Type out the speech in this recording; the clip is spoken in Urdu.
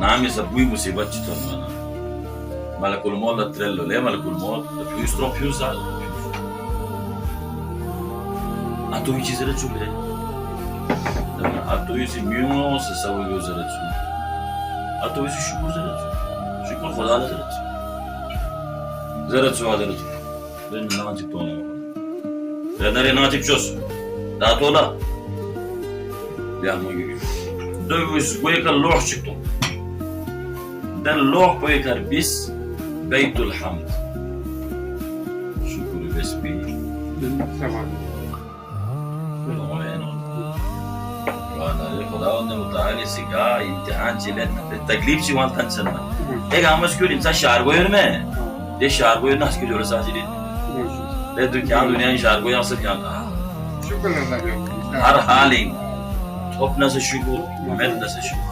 نعم يسبوي مصيبة تتمنى ملك الموت لا ترلو ليه ملك الموت فيوز تروم فيوز على أتو يجي زرت شو بده أتو يجي ميو سسوي له زرت شو أتو يجي شكر زرت شكر خدا زرت شو زرت شو لين ناجي تونا لين ناجي شوس دا تولا يا مي دويس ويك اللوح شكتو ده اللوح ويكر بس بيت الحمد شكر بس بي وانا خدا متعالي سيجا امتحان جلنا التكليف شي وانت تنسنا ايه عم مشكور انسان شعر وين ما ده شعر وين ناس كده ساجدين ده دنيا شعر وين اصل شكرا لك هر حالين توب ناس الشكور ومن ناس الشكور